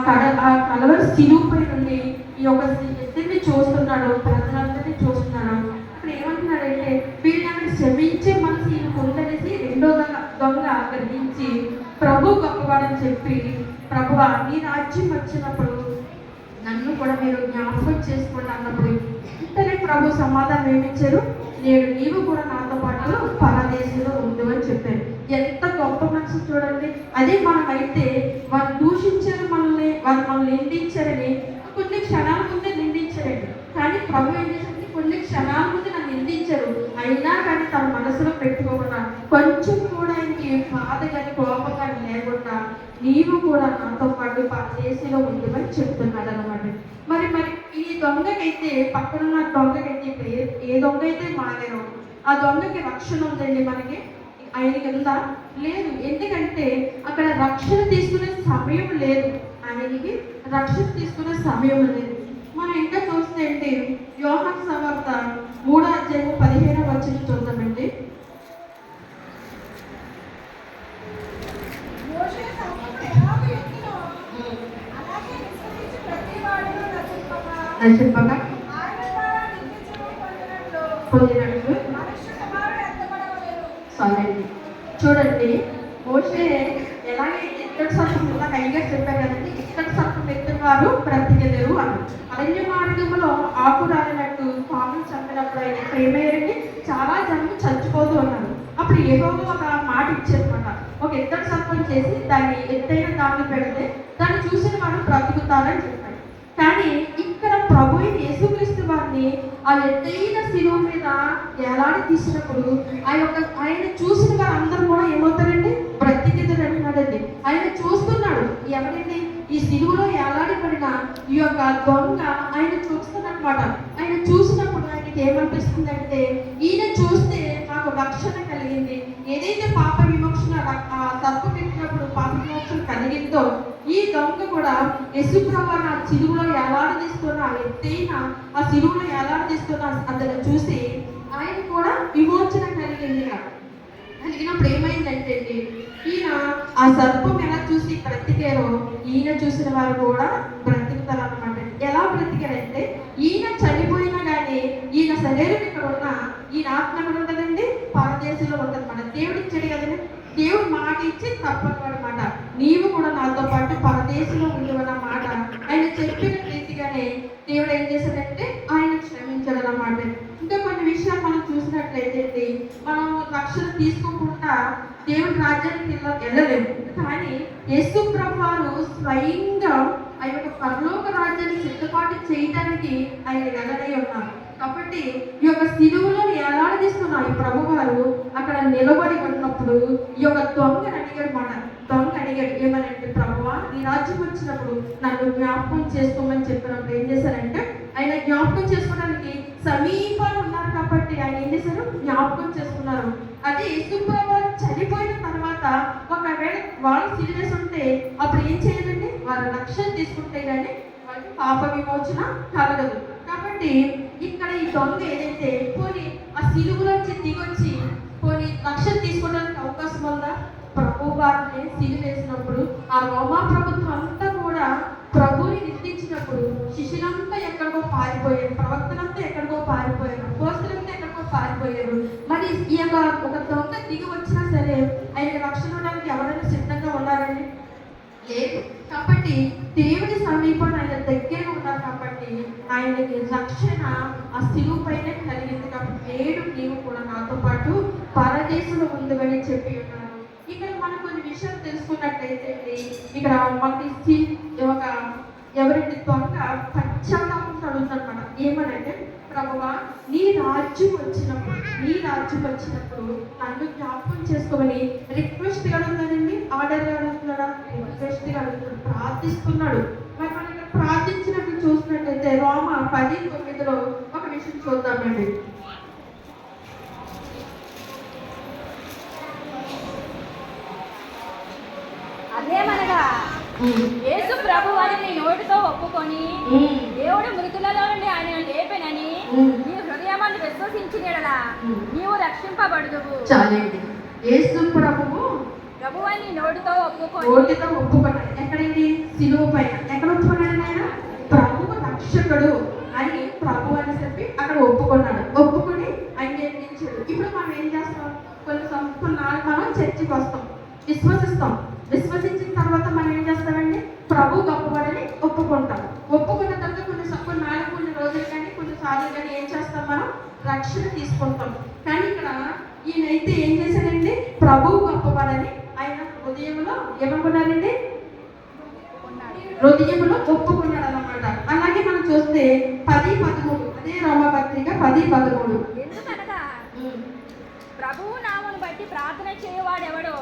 ఆ కలవరి శిలువుపై నుండి ఈ యొక్క ఇద్దరిని చూస్తున్నాడు, ప్రజలందరినీ చూస్తున్నాడు. అక్కడ ఏమంటున్నాడంటే వీళ్ళని అక్కడ క్షమించే మనసు ఈయనకు ఉందనేసి రెండో దొంగ గ్రహించి ప్రభు గొప్పవాడని చెప్పి, ప్రభువా నీ రాజ్యం వచ్చినప్పుడు నన్ను కూడా మీరు జ్ఞాపకం చేసుకోండి అన్నప్పుడు ఇంతనే ప్రభు సమాధానం ఏమిచ్చారు, నేను నీవు కూడా నాతో పాటు పరదేశంలో ఉండు అని చెప్పారు. ఎంత గొప్ప మనసు చూడండి. అదే మనమైతే వాళ్ళు దూషించారు మనల్ని, వాళ్ళు మనల్ని నిందించారని కొన్ని క్షణాల ముందే నిందించారండి. కానీ ప్రభు ఏం చేశారంటే కొన్ని క్షణాల ముందే నన్ను నిందించారు, అయినా కానీ తన మనసులో పెట్టుకోకుండా కొంచెం కూడా ఆయనకి బాధ కానీ కోపం కానీ లేకుండా నీవు కూడా నాతో పాటు పరదేశంలో ఉండమని చెప్తున్నాడు అనమాట. మరి మరి ఈ దొంగకైతే పక్కనున్న దొంగకైతే ఏ దొంగ అయితే మారారో ఆ దొంగకి రక్షణ ఉందండి మనకి, ఆయనకి ఉందా? లేదు. ఎందుకంటే అక్కడ రక్షణ తీసుకునే సమయం లేదు, ఆయనకి రక్షణ తీసుకునే సమయం లేదు. మనం ఇంకా చూస్తే ఏంటి, యోహాను సువార్త 3:15 చూద్దామండి. చెప్పగా పొందినట్లు సారీ చూడండి, మోషే ఎలాగే ఇత్తడి సర్పం ఇందాక అయ్యగారు చెప్పారు కదండి, ఇత్తడి సర్పం ఎత్తిన వారు బ్రతికెదరు అని. అరణ్య మార్గంలో ఆకు రాలినట్టు పాములు చంపినప్పుడు ఆయన ప్రేమయ్యారండి, చాలా జనం చచ్చిపోతూ ఉన్నారు. అప్పుడు యెహోవా ఒక మాట ఇచ్చారన్నమాట, ఒక ఇత్తడి సర్పం చేసి దాన్ని ఎత్తైన దాన్ని పెడితే దాన్ని చూసిన వారు బ్రతుకుతారని చెప్పారు. కానీ ఇక్కడ ప్రభు యేసుక్రీస్తు వారిని ఆ ఎత్తైన శిలువ మీద ఎలాడి తీసినప్పుడు ఆయన చూసిన వారు అందరూ కూడా ఏమవుతారండి, బ్రతికెదరు అంటున్నాడండి. ఆయన చూస్తున్నాడు ఎవరండి, ఈ శిలువలో ఎలాడిపడిన ఈ యొక్క దొంగ ఆయన చూస్తున్నమాట. ఆయన చూసినప్పుడు ఆయనకి ఏమనిపిస్తుందంటే, ఈయన చూస్తే నాకు రక్షణ కలిగింది, ఏదైతే పాప విమోచన తప్పు పెట్టినప్పుడు పాప విమోచన కలిగిందో ఈ దొంగ కూడా యేసుప్రభు ఆ శిలువలో ఎలాడదీస్తున్న ఎత్తైన ఆ శిలువలో ఎలాడదీస్తున్న అతను చూసి ఆయన కూడా విమోచన కలిగింది. కలిగినప్పుడు ఏమైందంటే ఈయన ఆ సర్పం ఎలా చూసి బ్రతికారో ఈయన చూసిన వారు కూడా బ్రతుకుతారు అన్నమాట. ఎలా బ్రతికారంటే ఈయన చనిపోయినా కానీ ఈయన శరీరం ఇక్కడ ఉన్న ఈయన ఆత్మ ఎక్కడ ఉంటుందండి, పరదేశంలో ఉంటుంది అన్నమాట. దేవుడు ఇచ్చాడు కదండి, దేవుడు మాట ఇచ్చి తప్పదు అనమాట, నీవు కూడా నాతో పాటు పరదేశంలో ఉండవన్న మాట ఆయన చెప్పిన రీతిగానే దేవుడు ఏం చేశాడంటే ఆయన క్షమించాడు అన్నమాట. ఇంకా కొన్ని విషయాలు మనం చూసినట్లయితే మనం రక్షణ తీసుకోకుండా దేవుడి రాజ్యానికి వెళ్ళలేము. కానీ యేసు ప్రభు వారు స్వయంగా ఆ యొక్క పరలోక రాజ్యాన్ని సిద్ధపాటు చేయడానికి ఆయన వెళ్ళడై ఉన్నారు. కాబట్టి ఈ యొక్క శిలువలో ఎలాడదీస్తున్న ఈ ప్రభు వారు అక్కడ నిలబడి ఉన్నప్పుడు ఈ యొక్క దొంగను అడిగాడు దొంగ అడిగాడు ఏమనంటే, ప్రభువా నీ రాజ్యం వచ్చినప్పుడు నన్ను జ్ఞాపకం చేసుకోమని చెప్పినప్పుడు ఏం చేశారంటే ఆయన జ్ఞాపకం చేసుకోవడానికి సమీపాలు ఉన్నారు కాబట్టి ఆయన ఏం చేశారు, జ్ఞాపకం చేసుకున్నారు. అదే యేసుప్రభు చనిపోయిన తర్వాత ఒకవేళ వాళ్ళు సీరియస్ ఉంటే అప్పుడు ఏం చేయాలండి, వారు రక్షణ తీసుకుంటే కానీ వాళ్ళకి పాప విమోచన కలగదు. కాబట్టి ఇక్కడ ఈ దొంగ ఏదైతే పోనీ ఆ సిలువలోంచి దిగొచ్చి పోనీ రక్షణ తీసుకోవడానికి అవకాశం ఉందా? ప్రభు వారిని సిలువ వేసినప్పుడు ఆ రోమా ప్రభుత్వం అంతా కూడా ప్రభుని నిందించినప్పుడు శిష్యులంతా ఎక్కడికో పారిపోయారు, ప్రవక్తలంతా ఎక్కడికో పారిపోయారు, పోస్తులంతా ఎక్కడికో పారిపోయారు. మరి ఈ యొక్క ఒక దొంగ దిగి వచ్చినా సరే ఆయనకి రక్షణ ఇవ్వడానికి ఎవరైనా సిద్ధంగా ఉన్నారండి? లేదు. కాబట్టి దేవుడి సమీపం ఆయన దగ్గర ఉన్నారు కాబట్టి ఆయనకి రక్షణ ఆ శిలువ పైనే కలిగింది. కాబట్టి నేడు నీవు కూడా నాతో పాటు పరదేశంలో ఉందని చెప్పి ఉన్నారు. ఇక్కడ మనం కొన్ని విషయాలు తెలుసుకున్నట్లయితే ఇక్కడ మనకి ఒక ఎవరైతే దొంగ పశ్చాత్తాపం అడుగుతారన్నమాట. ఏమనంటే, ప్రభువా నీ రాజ్యం వచ్చినప్పుడు నన్ను జ్ఞాపకం చేసుకోమని రిక్వెస్ట్ అడుగుతాడండి. ఆర్డర్ అడుగుతున్నాడా? రిక్వెస్ట్ అడుగుతున్నాడు, ప్రార్థిస్తున్నాడు. మరి మనం ఇక్కడ ప్రార్థించినప్పుడు చూసినట్లయితే రోమా 10:9 ఒక విషయం చూద్దామండి. అదేమనగా యేసు ప్రభు వారిని నోటితో ఒప్పుకొని దేవుడు మృతులలో నుండి ఆయన లేపెనని నీ హృదయాన్ని విశ్వసించిన నీవు రక్షింపబడుదువు. చాలండి. యేసు ప్రభువు ప్రభువని నోటితో ఒప్పుకొని నోటితో ఒప్పుకున్నాడు. ఎక్కడండి? సిలువ పైన. ఎక్కడ ఒప్పుకున్నాడు ఆయన? ప్రభువు రక్షకుడు అని ప్రభు అని చెప్పి అక్కడ ఒప్పుకున్నాడు. ఒప్పుకొని అంగీకరించాడు. ఇప్పుడు మనం ఏం చేస్తాం? కొన్నాళ్ళు మనం చర్చికి వస్తాం, విశ్వసిస్తాం. విశ్వసించిన తర్వాత మనం ఏం చేస్తామండి? ప్రభు గొప్పవాడని ఒప్పుకుంటాం. ఒప్పుకున్న తర్వాత కొన్ని రోజులు కానీ కొన్నిసార్లు కానీ ఏం చేస్తాం? మనం రక్షణ తీసుకుంటాం. కానీ ఇక్కడ ఈయనైతే ఏం చేశాడండి? ప్రభువు గొప్పవాడని ఆయన హృదయంలో ఏమనుకున్నారండి? హృదయంలో ఒప్పుకున్నాడు అన్నమాట. అలాగే మనం చూస్తే 10:13, అదే రోమపత్రిక 10:13. ఎందుకనగా ప్రభువు నామను బట్టి ప్రార్థన చేయవాడెవడో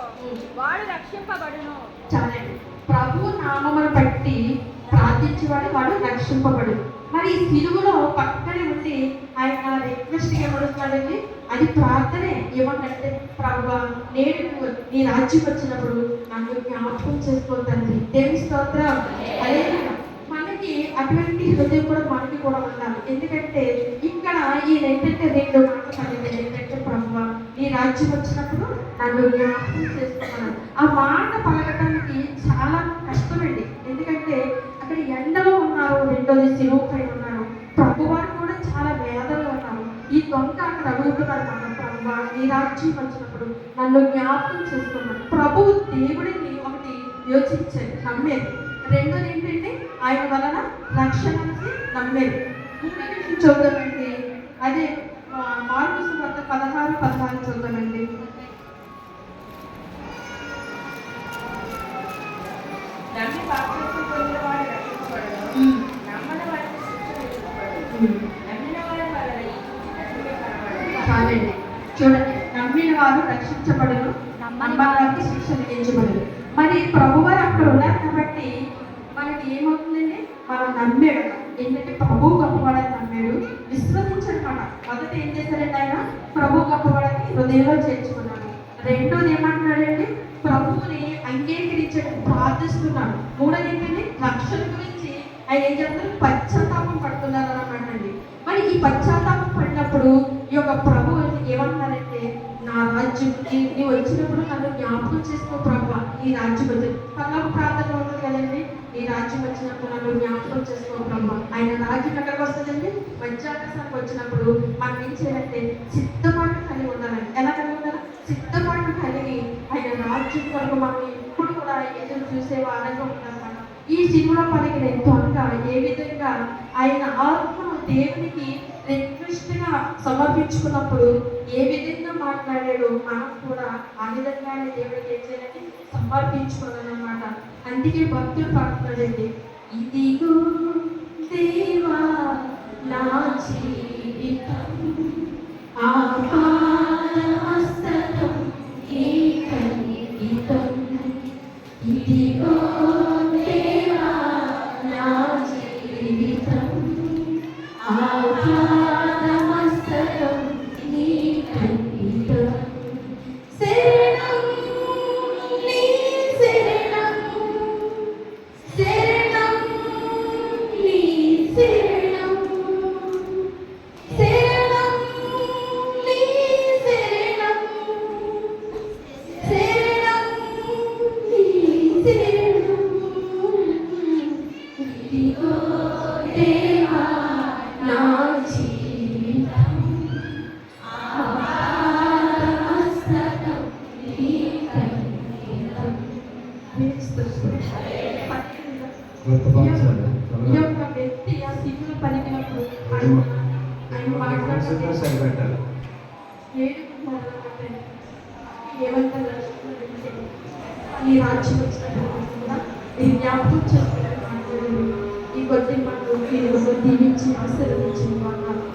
వాడు రక్షింపబడును. చాలండి. ప్రభు నామమును బట్టి ప్రార్థించేవాడు వాడు రక్షింపబడు. మరి ఈ సిలువలో పక్కనే ఉండి ఆయన రిక్వెస్ట్ ఏమడుగుతున్నాడండి? అది ప్రార్థనే. ఏమన్నంటే, ప్రభువా నేడు నీ రాజ్యం వచ్చినప్పుడు నన్ను జ్ఞాపకం చేసుకోతండి. దేవుని స్తోత్రం. హల్లెలూయా. మనకి అటువంటి హృదయం కూడా మనకి కూడా ఉండాలి. ఎందుకంటే ఇక్కడ ఈయన ఏంటంటే 2 మాటలు పడింది. ఏంటంటే, ప్రభువా నీ రాజ్యం వచ్చినప్పుడు నన్ను జ్ఞాపకం చేసుకున్నాను. ఆ మాట పలకటానికి చాలా కష్టమండి. ఎందుకంటే అక్కడ ఎండలో ఉన్నారు, రెండోది సిలువ పైన ఉన్నారు. ప్రభువారు కూడా చాలా వేదనలో ఉన్నారు. ఈ దొంగ అక్కడ అడుగుతున్నారు మన ప్రభువా నీ రాజ్యం వచ్చినప్పుడు నన్ను జ్ఞాపకం చేసుకున్నాను. ప్రభువు దేవుడిని ఒకటి యోచించారు, నమ్మేది. రెండోది ఏంటంటే ఆయన వలన రక్షణ నమ్మేది. మూడో విషయం చూద్దామండి. అదే మార్కు సువార్త 16:16 చూద్దామండి. నమ్మి బాప్తిస్మం పొందినవాడు రక్షించబడును. నమ్మని వారికి శిక్ష విధించబడును. నమ్మిన వారి వలన ఈ సూచన కనబడును. చాలండి. చూడండి, నమ్మిన వారు రక్షించబడును, నమ్మని వారికి శిక్ష విధించబడును. మరి ప్రభువారు అక్కడ ఉన్నారు కాబట్టి మనకి ఏమవుతుందండి? మనం నమ్మాడు. ఏంటంటే ప్రభు గొప్పవాడని నమ్మాడు, విశ్వసించాడు. మొదట ఏం చేశారండి? ఆయన ప్రభు గొప్పవాడని హృదయంలో చేర్చుకున్నాడు. రెండోది ఏమంటున్నాడండి? ప్రభువుని అంగీకరించడం, ప్రార్థిస్తున్నాడు. మూడోది ఏంటంటే రక్షణ గురించి ఆయన ఏం చేస్తారు? పశ్చాత్తాపం పడుతున్నారు అన్నమాట అండి. మరి ఈ పశ్చాత్తాపం పడినప్పుడు ఈ యొక్క ప్రభు ఏమంటున్నారంటే, నా రాజ్యం నీవు వచ్చినప్పుడు నన్ను జ్ఞాపకం చేసుకో ప్రభు, ఈ రాజ్యం వచ్చి పర్లోక ప్రార్థన ఉంటుంది కదండి. ఈ రాజ్యం వచ్చినప్పుడు నన్ను జ్ఞాపకం చేసుకో ప్రభు. ఆయన రాజ్యం ఎక్కడికి వస్తుందండి? మధ్యాకాశానికి వచ్చినప్పుడు మనం ఏం చేయాలంటే సిద్ధపాటు కలిగి ఉండాలండి. ఎలా కలిగి ఉండాలి? సిద్ధపాటు కలిగి ఆయన రాజ్యం కొరకు మనం ఎప్పుడు కూడా ఎదురు చూసే వారంగా ఉండాలన్నమాట. ఈ సినిమాలో పలికిన దొంగ ఏ విధంగా ఆయన ఆత్మను దేవునికి రిక్వెస్ట్గా సమర్పించుకున్నప్పుడు ఏ విధంగా మాట్లాడాడో మనం కూడా ఆ విధంగానే దేవుడికి ఏం చేయాలని సమర్పించుకోవాలన్నమాట. అందుకే భక్తులు పాడుతున్నాడండి, ఇదిగో దేవా నా జీవితం ఆపాదమస్తకం ఏకనిహితం. ఇదిగో దేవా నా జీవితం ఆపాదమస్తకం ఏకనిహితం. శరణం నీ శరణం, శరణం నీ శరణం, శరణం నీ శరణం, శరణం నీ శరణం. ఇదిగో దేవా నా జీవితం ఆపాదమస్తకం ఏకనిహితం. ఈ యొక్క వ్యక్తి ఆ స్థితిలో పలికినప్పుడు ఆయన మాట్లాడుతుంటే సరిపెట్టాలి. ఏమంటారు? ఈ రాజ్యం వచ్చిన ఈ జ్ఞాపకం చేసుకునే మాట్లాడారు. ఈ కొద్ది మాటలు దీవించి ఆశీర్వదించి మాట్లాడారు.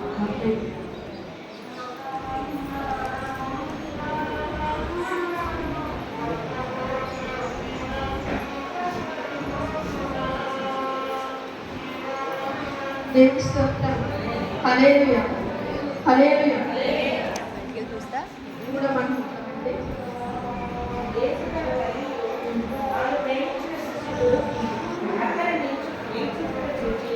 దేవుని స్తోత్రం. హల్లెలూయా, హల్లెలూయా. చూస్తా కూడా మనం ఉంటామండి. యేసు తన తల్లిని తాను ప్రేమించిన శిష్యుడు అక్కడ నిల్చుండగా చూచి,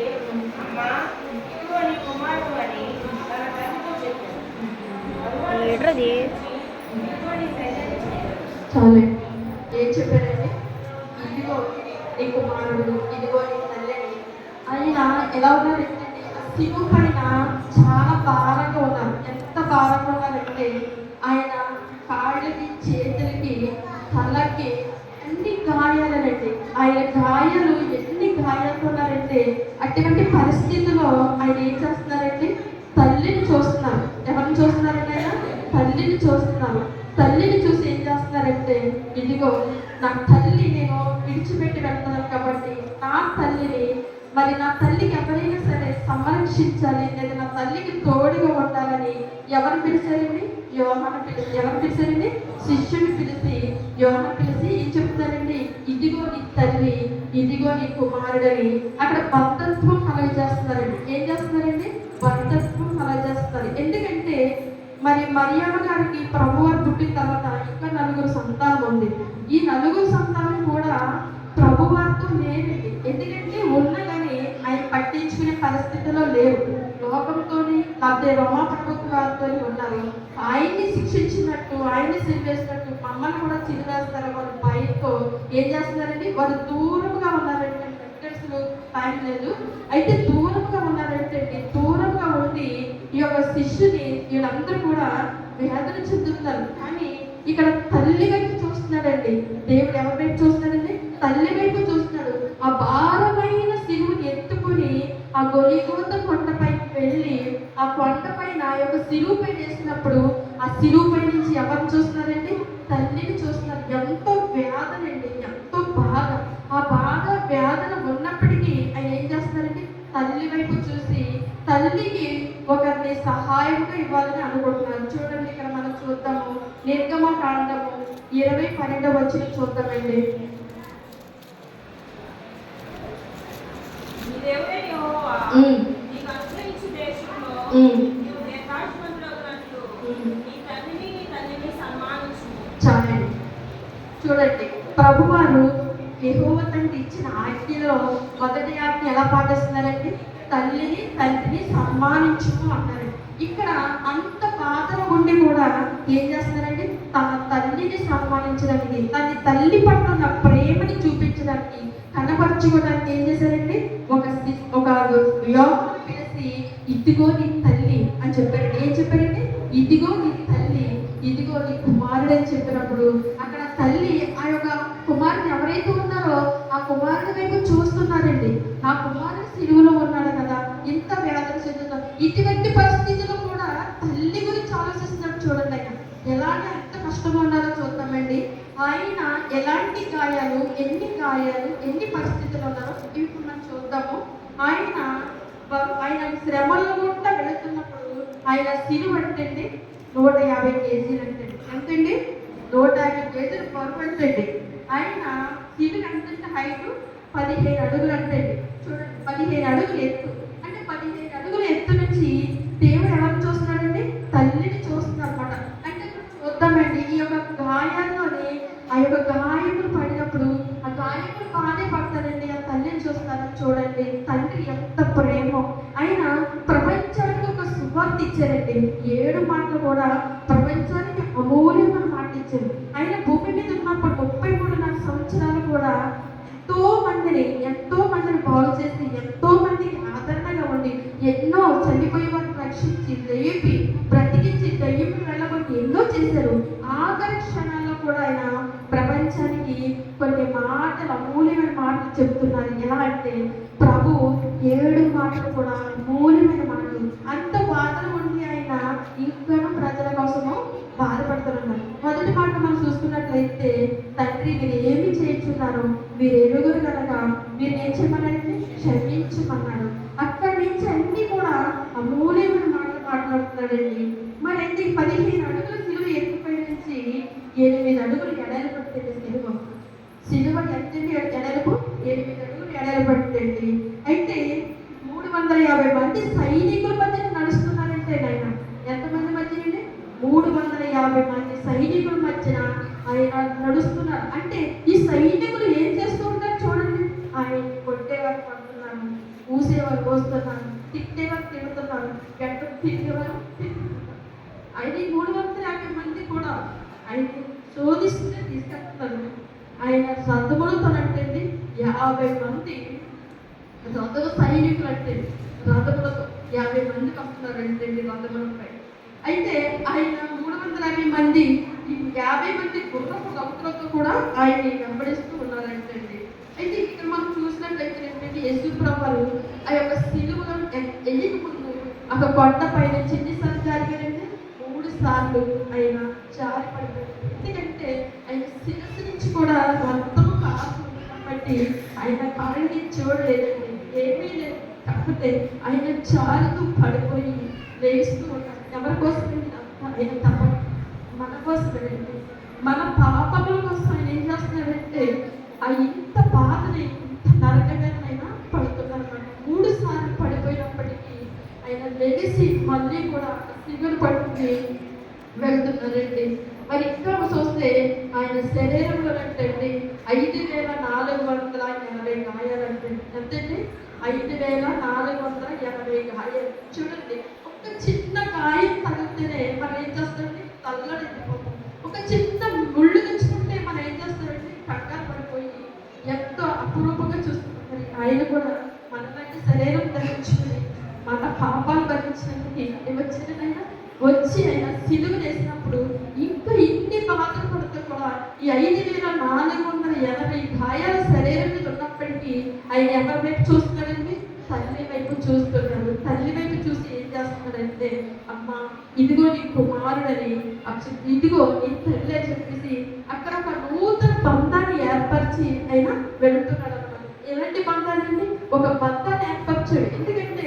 అమ్మా ఇదిగో నీ కుమారుడు అని తన తల్లితో చెప్పాడు. ఏడ్రది ఇదిగో నీ తల్లి అని చెప్పాడు. చాలే. ఎలా ఉన్నారంటే శిలువ పైన చాలా భారంగా ఉన్నారు. ఎంత భారంగా ఉన్నారంటే ఆయన కాళ్ళకి, చేతులకి, తలకి అన్ని గాయాలనండి. ఆయన గాయాలు ఎన్ని గాయాలు ఉన్నారంటే అటువంటి పరిస్థితుల్లో ఆయన ఏం చేస్తున్నారంటే తల్లిని చూస్తున్నారు. ఎవరిని చూస్తున్నారంటే ఆయన తల్లిని చూస్తున్నారు. తల్లిని చూసి ఏం చేస్తున్నారంటే ఇదిగో నా తల్లి నేను విడిచిపెట్టి వెళ్తున్నాను కాబట్టి నా తల్లిని మరి నా తల్లికి ఎవరైనా సరే సంరక్షించాలి లేదా నా తల్లికి తోడుగా ఉండాలని ఎవరు పిలిచారండి? యోహాను పిలిచి. ఎవరు పిలిచారండి? శిష్యుని పిలిచి యోహాను పిలిచి ఏం చెప్తారండి? ఇదిగో నీ తల్లి, ఇదిగో నీ కుమారుడని అక్కడ బంధత్వం కలగజేస్తున్నారండి. ఏం చేస్తున్నారండి? బంధత్వం కలగజేస్తున్నారు. ఎందుకంటే మరి మరియమ్మ గారికి ప్రభువారు పుట్టిన తర్వాత ఇంకా 4 సంతానం ఉంది. ఈ 4 సంతానం కూడా ప్రభువారితో లేరండి. ఎందుకంటే ఉన్న కానీ ఆయన పట్టించుకునే పరిస్థితిలో లేరు. లోకంతోని లేకపోతే రోమా ప్రభుత్వాలతో ఉన్నారు. ఆయన్ని శిక్షించినట్టు, ఆయన్ని సిరివేసినట్టు మమ్మల్ని కూడా సిరివేస్తారు వాళ్ళ భయంతో ఏం చేస్తున్నారండి? వాళ్ళు దూరంగా ఉన్నారంటే టైం లేదు. అయితే దూరంగా ఉన్నారంటే దూరంగా ఉండి ఈ యొక్క శిష్యుని వీళ్ళందరూ కూడా వేదన చెందుతున్నారు. కానీ ఇక్కడ తల్లి వైపు చూస్తున్నాడండి దేవుడు. ఎవరి వైపు చూస్తున్నాడండి? తల్లి వైపు చూస్తున్నాడు. ఆ భారమైన శిలువని ఎత్తుకుని ఆ గొలిగోత కొండపైకి వెళ్ళి ఆ కొండపైన యొక్క శిలువ పై వేసినప్పుడు ఆ శిలువ పై నుంచి ఎవరిని చూస్తున్నారండి? తల్లిని చూస్తున్నారు. ఎంతో వేదన అండి, ఎంతో బాధ. ఆ బాధ వేదన ఉన్నప్పటికీ ఆయన ఏం చేస్తున్నారండి? తల్లి వైపు చూసి తల్లికి ఒకరిని సహాయంగా ఇవ్వాలని అనుకుంటున్నారు. చూడండి ఇక్కడ మనం చూద్దాము. నిర్గమకాండము 20:12 వచ్చిన చూద్దామండి. నీ దేవుడైన యెహోవా నీకు అనుగ్రహించు దేశంలో నీవు దీర్ఘాయుష్మంతుడగునట్లు నీ తల్లిని సన్మానించుము. చాలండి. చూడండి ప్రభువారు యెహోవా తండ్రి ఇచ్చిన ఆజ్ఞలో మొదటి ఆజ్ఞ ఎలా పాటిస్తున్నారండి? తల్లిని తండ్రిని సన్మానించుము అన్నారు. ఇక్కడ అంత బాధలు ఉండి కూడా ఏం చేస్తున్నారండి? తన తల్లిని సన్మానించడానికి, తన తల్లి పట్ల ఉన్న ప్రేమని చూపించడానికి, కనపరుచుకోవడానికి ఏం చేశారండి? ఒక యోగం పిలిచి ఇదిగో నీ తల్లి అని చెప్పారండి. ఏం చెప్పారండి? ఇదిగో నీ తల్లి, ఇదిగో నీ కుమారుడు అని చెప్పినప్పుడు అక్కడ తల్లి ఆ యొక్క కుమారుడు ఎవరైతే ఉన్నారో ఆ కుమారుడి వైపు చూస్తున్నారండి. ఆ కుమారుడు సిలువలో ఉన్నాడు కదా, ఇంత వేదన చెందుతాం. ఇటువంటి పరిస్థితుల్లో కూడా తల్లి గురించి ఆలోచిస్తున్నట్టు చూడండి. ఆయన ఎలాంటి ఎంత కష్టంగా ఉన్నారో చూద్దామండి. ఆయన ఎలాంటి గాయాలు, ఎన్ని పరిస్థితులు ఉన్నారో ఇప్పుడు మనం చూద్దాము. ఆయన శ్రమల్లో కూడా వెళుతున్నప్పుడు ఆయన సిలువ అంటండి 150 కేజీలు అంటండి. ఎంతండి? 150 కేజీలు బరువు అంటండి. ఆయన సిలువ ఎంత హైట్? 15 అడుగులు అంటండి. చూడండి, 15 అడుగులు ఎత్తు. అంటే 15 అడుగుల ఎత్తు నుంచి దేవుడు ఎవరు చూస్తున్నాడండి? తల్లిని చూస్తున్నారు అన్నమాట. అంటే చూద్దామండి ఈ యొక్క గాయాల్లోని ఆ యొక్క గాయములు పడినప్పుడు ఆ గాయములు బాగానే పడతారండి. ఆ తల్లిని చూస్తున్నారు. చూడండి తండ్రి ఎంత ప్రేమో. ఆయన ప్రపంచానికి ఒక సువార్త ఇచ్చారండి. 7 మాటలు కూడా ప్రపంచానికి అమూల్యమైన మాట ఇచ్చారు. ఆయన భూమి మీద ఉన్నప్పుడు 33.5 సంవత్సరాలు కూడా ఎంతో మందిని బాగు చేసి, ఎంతో మందికి ఆదరణగా ఉండి, ఎన్నో చనిపోయే వారిని రక్షించి, లేపి బ్రతికించి, దయ్యములు వెళ్ళబట్టి ఎన్నో చేశారు. ఆఖరి క్షణాల్లో కూడా ఆయన ప్రపంచానికి కొన్ని మాటలు, అమూల్యమైన మాటలు చెప్తున్నారు. ఎలా అంటే ప్రభు 7 మాటలు కూడా అమూల్యమైన మాటలు. అంత బాధలు ఉండి ఆయన ఇంకనూ ప్రజల కోసము బాధపడుతున్నారు. మొదటి మాట మనం చూసుకున్నట్లయితే తండ్రి మీరు ఏమి చేయించున్నారు, మీరు ఎరుగురు కనుక మీరు ఏం చేయమన్నారంటే క్షమించమన్నాడు. అక్కడి నుంచి అన్ని కూడా అమూల్యమైన మాటలు మాట్లాడుతున్నాడండి. మరి అయితే 15 అడుగుల సిలువ ఎత్తుపై నుంచి 8 అడుగులు ఎడలు పడుతుంది. సిలువ ఎంతండి ఎడలుపు? 8 అడుగులు ఎడలు పడుతుంది. అయితే 350 మంది సైనికుల మధ్య నడుస్తున్నారంటే ఆయన ఎంతమంది మధ్యనండి? 350 మంది సైనికుల మధ్యన ఆయన నడుస్తున్నారు. అంటే ఈ సైనికులు ఏం చేస్తూ ఉంటారు చూడండి. ఆయన కొట్టేవారు పడుతున్నారు, ఊసేవారు పోస్తున్నారు, తిట్టేవారు తిడుతున్నారు, గట్ట తిరిగేవారు తిరుగుతున్నారు. ఆయన 350 మంది కూడా ఆయన శోధిస్తూనే తీసుకెళ్తున్నారు. ఆయన సంతములతోనంటే 50 మంది రథ సైనికులు అంటే రథములతో 50 మంది వస్తున్నారంటే రథములపై. అయితే ఆయన 350 మంది, ఈ 50 మంది గుర్రపు రథములతో కూడా ఆయన్ని వెంబడిస్తూ ఉన్నారంటే. అయితే ఇక్కడ మనం చూసినట్లయితే ఏంటంటే యేసుప్రభు వారు ఆ యొక్క సిలువలో ఎన్నిక ముందు ఒక కొండ పైన ఎన్నిసార్లు జారిగారంటే 3 సార్లు ఆయన జారిపడ్డారు. ఎందుకంటే ఆయన శిరస్సు నుంచి కూడా రక్తము కాస్తుంది కాబట్టి ఆయన కాళ్ళని చూడలేదండి, ఏమీ లేదు. కాకపోతే ఆయన జారుతూ పడిపోయి లేస్తూ ఉన్నారు. ఎవరి కోసం? ఆయన తప్ప మన కోసమేనండి, మన పాపముల కోసం ఆయన ఏం చేస్తున్నాడంటే ఆ ఇంత బాధని ఇంత నరకగానైనా పడుతున్నారన్నమాట. 3 సార్లు పడిపోయినప్పటికీ ఆయన లెగిసి మళ్ళీ కూడా సిగురు పట్టుకుని వెళ్తున్నారండి. మరి ఇంకా చూస్తే ఆయన శరీరంలో అంటే 5,480 గాయాలంటే. ఎంతండి? 5,480 గాయాలు. చూడండి, ఒక చిన్న గాయం తగిలితేనే మనం ఏం చేస్తామండి? తల్లడిపోతాం. ఒక చిన్న ముళ్ళు తెచ్చుకుంటే మనం ఏం చేస్తామండి? కంగారు పడిపోయి ఎంతో అపురూపంగా చూస్తున్నాం. మరి ఆయన కూడా మనలాంటి శరీరం ధరించుకుని మన పాపాలు భరించినందుకు వచ్చినైనా వచ్చి ఆయన సిలువ వేసినప్పుడు ఇంకా ఇన్ని బాధలు పడుతూ కూడా ఈ 5,480 గాయాల శరీరం మీద ఉన్నప్పటికీ ఆయన ఎవరి వైపు చూస్తున్నాడండి? తల్లి వైపు చూస్తున్నాడు. తల్లి వైపు చూసి ఏం చేస్తున్నాడంటే, అమ్మ ఇదిగో నీ కుమారుడని, ఇదిగో నీ తల్లి అని చెప్పేసి అక్కడ ఒక నూతన బంధాన్ని ఏర్పరిచి ఆయన వెళుతున్నాడు అన్నమాట. ఎలాంటి బంధాలండి? ఒక బంధాన్ని ఏర్పరిచాడు. ఎందుకంటే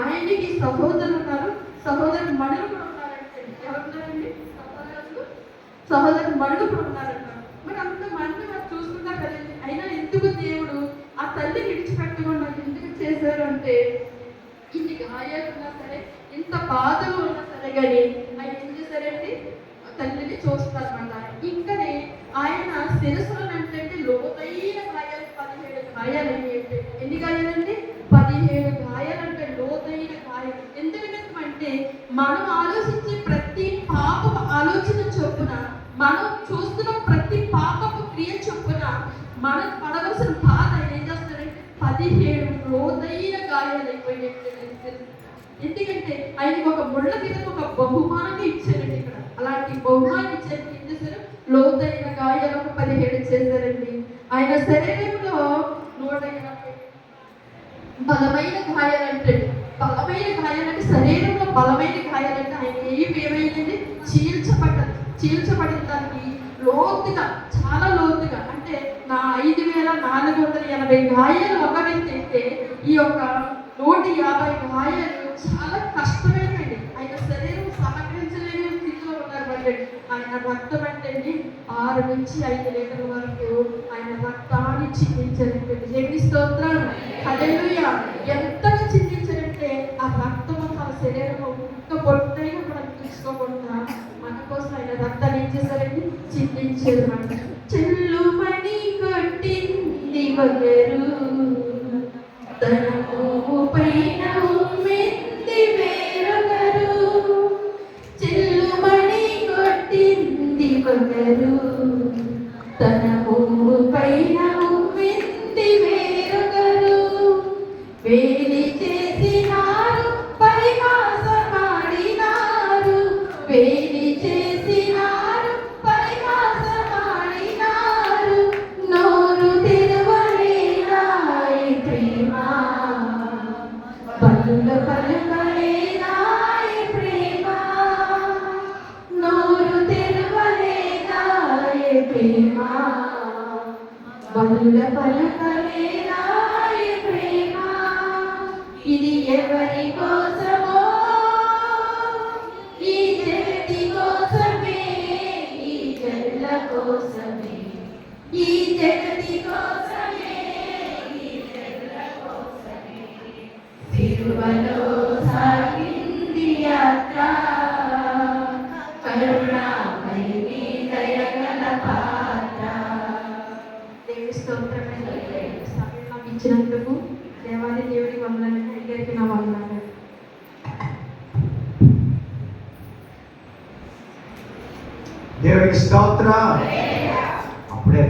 ఆయనకి సహోదరులు ఉన్నారు, సహోదరు మనులు కూడా ఉన్నారంటే. ఎవరున్నారండి? సహోదరు మనులు కూడా ఉన్నారంట. మరి అంత మంది మనం చూసుకుంటా కదండి. అయినా ఎందుకు దేవుడు ఆ తల్లి విడిచిపెట్టకుండా ఎందుకు చేశారు అంటే, ఇన్ని గాయాలు ఉన్నా సరే, ఇంత బాధలు ఉన్నా సరే కానీ ఆయన ఏం చేశారండి? తల్లిని చూస్తారన్నమాట. ఇంకనే ఆయన శిరస్సులో అంటే లోతైన గాయాలు 17 గాయాలు. ఎన్ని గాయాలండి? 17 గాయాలంటే లోతైన గాయాలు. ఎందుకంటే మనం ఆలోచించే ప్రతి పాపపు ఆలోచన చొప్పున, మనం చూస్తున్న ప్రతి పాపపు క్రియ చొప్పున మనం పడవలసిన బాధ ఏం చేస్తారంటే 17 లోతైన గాయాలు అయిపోయినట్టు. ఎందుకంటే ఆయనకు ఒక ముళ్ళ మీద ఒక బహుమానాన్ని ఇచ్చారండి. ఇక్కడ అలాంటి బహుమానం ఇచ్చారు. ఏం చేశారు? లోతైన గాయాలు ఒక 17 చేశారండి. ఆయన శరీరంలో 180 బలమైన గాయాలంటే, బలమైన గాయాలంటే శరీరంలో బలమైన గాయాలంటే ఆయన ఏమైందండి? చీల్చబడిన దానికి లోతుగా, చాలా లోతుగా, అంటే నా 5,480 గాయాలు ఒక వ్యక్తి అయితే ఈ యొక్క 150 గాయాలు చాలా కష్టమైనది. ఆయన శరీరం సహకరించలేని స్థితిలో ఉన్నారు. ఆయన రక్తం అంటే 6 నుంచి 5 లీటర్ల వరకు ఆయన రక్తాన్ని చిందించారంటే. దేవుని స్తోత్రం, హల్లెలూయా. ఎంతగా చిందించారంటే ఆ రక్తం తన శరీరంలో ఒక్క పొట్టైనా కూడా తీసుకోకుండా మన కోసం ఆయన రక్తాన్ని ఏం చేశారండి? చిందించారు. చెల్లుమని కొట్టింది ఒకరు, తన మోము పైన ఉమ్మింది వేరొకరు. చెల్లుమని కొట్టింది ఒకరు, తన మోము పైన ఉమ్మింది వేరొకరు. వేలి చేసినారు, పరిహాసమాడినారు. వేలి చేసినారు, పరిహాసమాడినారు. నోరు తెరవలేదా ఈ ప్రేమ, పలుల పలకలేదా ఈ ప్రేమ. నోరు తెరవలేదా ఈ ప్రేమ, పలుల పలకలేదా ఈ ప్రేమ. ఇది ఎవరి కోసమో? ఈ జగతి కోసమే, ఈ జనుల కోసమే, ఈ జగతి కోసమే, ఈ జనుల కోసమే. తిరుమలలో సాగింది యాత్ర, కరుణామయి దయగల పాత్ర. దేవుని స్తోత్రమైన సమయం ఇచ్చినందుకు దేవాది దేవుడి వందనాలు, అందరికీ నా వందనాలు. దేవునికి స్తోత్రం. అప్పుడే